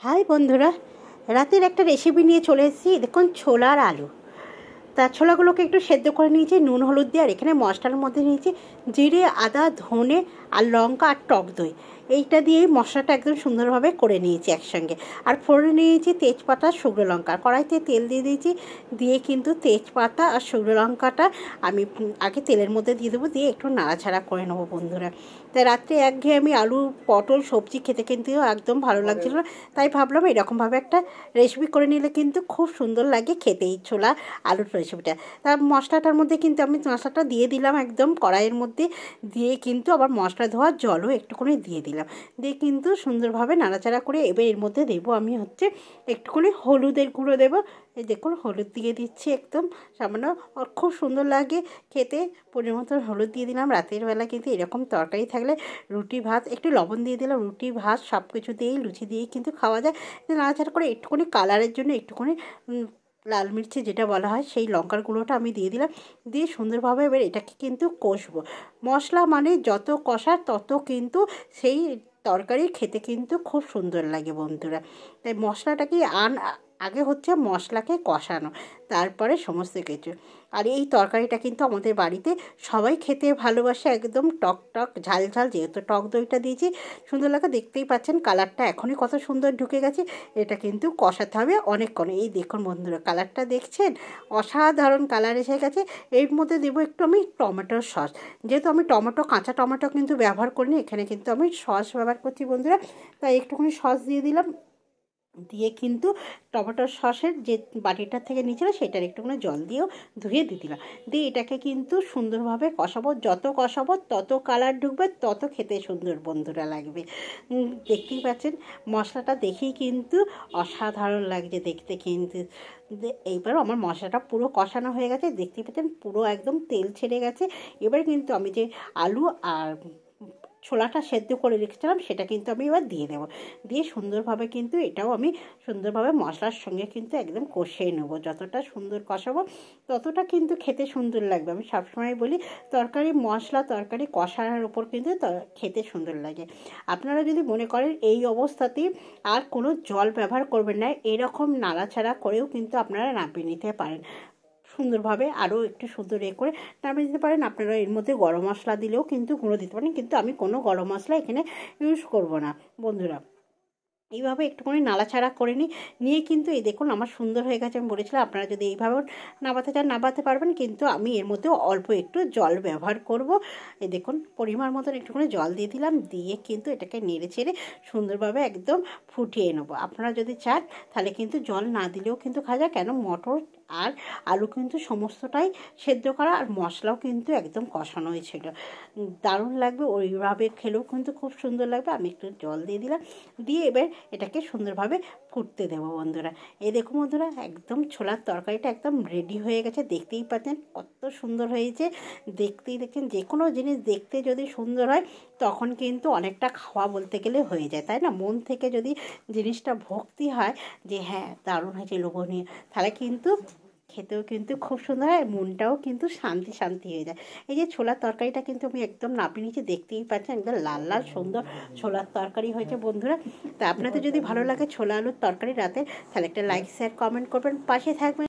High বন্ধুরা, রাতের একটা রেসিপি নিয়ে চলে এসেছি। দেখুন, ছোলা আর আলু। তা ছোলাগুলোকে একটু সেদ্ধ করে নিয়েছি নুন হলুদ দিয়ে। আর এখানে মশলার মধ্যে নিয়েছি জিরে, আদা, ধনে আর লঙ্কা আর টক দই। এইটা দিয়েই মশলাটা একদম সুন্দরভাবে করে নিয়েছি একসঙ্গে। আর ফোড়নে নিয়েছি তেজপাতা, শুকনো লঙ্কা। কড়াইতে তেল দিয়ে দিয়েছি, দিয়ে কিন্তু তেজপাতা আর শুকনো লঙ্কাটা আমি আগে তেলের মধ্যে দিয়ে দেবো, দিয়ে একটু নাড়াচাড়া করে নেবো বন্ধুরা। তাই রাত্রে একঘেয়ে আমি আলু পটল সবজি খেতে কিন্তু একদম ভালো লাগছিল না, তাই ভাবলাম এরকমভাবে একটা রেসিপি করে নিলে কিন্তু খুব সুন্দর লাগে খেতে এই ছোলা আলুর রেসিপিটা। তার মশলাটার মধ্যে কিন্তু আমি মশলাটা দিয়ে দিলাম একদম কড়াইয়ের মধ্যে, দিয়ে কিন্তু আবার মশলা ধোয়ার জলও একটুখানি দিয়ে দিলাম, দিয়ে কিন্তু সুন্দরভাবে নাড়াচাড়া করে এবার এর মধ্যে দেবো আমি একটুখানি হলুদের গুঁড়ো দেবো। এই দেখুন, হলুদ দিয়ে দিচ্ছি একদম সামান্য, খুব সুন্দর লাগে খেতে। পরিমাণ মতো হলুদ দিয়ে দিলাম। রাতের বেলা কিন্তু এরকম তরকারি থাকলে রুটি ভাত, একটু লবণ দিয়ে দিলাম, রুটি ভাত সব কিছু দিয়েই লুচি দিয়েই কিন্তু খাওয়া যায়। নাড়াচাড়া করে একটুখানি কালারের জন্য একটুখানি লাল মির্চি যেটা বলা হয় সেই লঙ্কার গুঁড়োটা আমি দিয়ে দিলাম, দিয়ে সুন্দরভাবে এবার এটাকে কিন্তু কষবো। মশলা মানে যত কষা তত কিন্তু সেই তরকারি খেতে কিন্তু খুব সুন্দর লাগে বন্ধুরা। তাই মশলাটাকে আগে মশলাকে কষানো, তারপরে সমস্ত কিছু। আর এই তরকারিটা কিন্তু আমাদের বাড়িতে সবাই খেতে ভালোবাসে, একদম টক টক ঝাল ঝাল, যেহেতু টক দইটা দিয়েছি সুন্দর লাগে। দেখতেই পাচ্ছেন কালারটা এখনই কত সুন্দর ঢুকে গেছে। এটা কিন্তু কষাতে হবে অনেকক্ষণ। এই দেখুন বন্ধুরা, কালারটা দেখছেন, অসাধারণ কালার এসে গেছে। এর মধ্যে দেবো একটু আমি টমেটোর সস। যেহেতু আমি কাঁচা টমেটো কিন্তু ব্যবহার করিনি, এখানে কিন্তু আমি সস ব্যবহার করছি বন্ধুরা, তাই একটুখানি সস দিয়ে দিলাম। দিয়ে কিন্তু টমেটোর সসের যে বাটিটা থেকে নিয়েছিল সেটার একটুখানি জল দিয়েও ধুয়ে দিয়ে দিলাম, দিয়ে এটাকে কিন্তু সুন্দরভাবে কষাবো। যত কষাবো তত কালার ঢুকবে, তত খেতে সুন্দর বন্ধুরা লাগবে। দেখতেই পাচ্ছেন মশলাটা দেখেই কিন্তু অসাধারণ লাগছে দেখতে কিন্তু। এইবার আমার মশলাটা পুরো কষানো হয়ে গেছে, দেখতেই পাচ্ছেন পুরো একদম তেল ছেড়ে গেছে। এবার কিন্তু আমি যে আলু আর ছোলাটা সেদ্ধ করে রেখেছিলাম সেটা কিন্তু আমি এবার দিয়ে দেবো, দিয়ে সুন্দরভাবে কিন্তু এটাও আমি সুন্দরভাবে মশলার সঙ্গে কিন্তু একদম কষিয়ে নেবো। যতটা সুন্দর কষাবো ততটা কিন্তু খেতে সুন্দর লাগবে। আমি সবসময় বলি তরকারি কষানোর ওপর কিন্তু খেতে সুন্দর লাগে। আপনারা যদি মনে করেন এই অবস্থাতেই আর কোনো জল ব্যবহার করবেন না, এরকম নাড়াচাড়া করেও কিন্তু আপনারা নামিয়ে নিতে পারেন সুন্দরভাবে, আরও একটু সুন্দর করে নামিয়ে দিতে পারেন। আপনারা এর মধ্যে গরম মশলা দিলেও কিন্তু গুঁড়ো দিতে পারেন, কিন্তু আমি কোনো গরম মশলা এখানে ইউজ করব না বন্ধুরা। এইভাবে একটুখানি নাড়াচাড়া করে নিয়ে কিন্তু এই দেখুন আমার সুন্দর হয়ে গেছে। আমি বলেছিলাম আপনারা যদি এইভাবে নাবাতে চান নাবাতে পারবেন, কিন্তু আমি এর মধ্যে অল্প একটু জল ব্যবহার করব। এই দেখুন পরিমাণ মতন একটুখানি জল দিয়ে দিলাম, দিয়ে কিন্তু এটাকে নেড়ে চেড়ে সুন্দরভাবে একদম ফুটিয়ে নেবো। আপনারা যদি চান তাহলে কিন্তু জল না দিলেও কিন্তু খাওয়া যায়, কেন মটর আর আলু কিন্তু সমস্তটাই সেদ্ধ করা, আর মশলাও কিন্তু একদম কষানো হয়েছিল। দারুণ লাগবে, ওইভাবে খেলেও কিন্তু খুব সুন্দর লাগবে। আমি একটু জল দিয়ে দিলাম, দিয়ে এবার এটাকে সুন্দরভাবে ফুটতে দেবো বন্ধুরা। এই দেখুন বন্ধুরা, একদম ছোলার তরকারিটা একদম রেডি হয়ে গেছে। দেখতেই পাচ্ছেন কত সুন্দর হয়েছে। দেখছেন যে কোনো জিনিস দেখতে যদি সুন্দর হয় তখন কিন্তু অনেকটা খাওয়া বলতে গেলে হয়ে যায়, তাই না? মন থেকে যদি জিনিসটা ভক্তি হয় যে হ্যাঁ দারুণ হয়েছে, লোভনীয়, তাহলে কিন্তু খেতেও কিন্তু খুব সুন্দর হয়, মনটাও কিন্তু শান্তি শান্তি হয়ে যায়। এই যে ছোলার তরকারিটা কিন্তু আমি একদম নাপিয়ে নিয়েছি, দেখতেই পাচ্ছেন একদম লাল লাল সুন্দর ছোলার তরকারি হয়েছে বন্ধুরা। তা আপনাদের যদি ভালো লাগে ছোলা আলুর তরকারি রাতে, তাহলে একটা লাইক শেয়ার কমেন্ট করবেন, পাশে থাকবেন।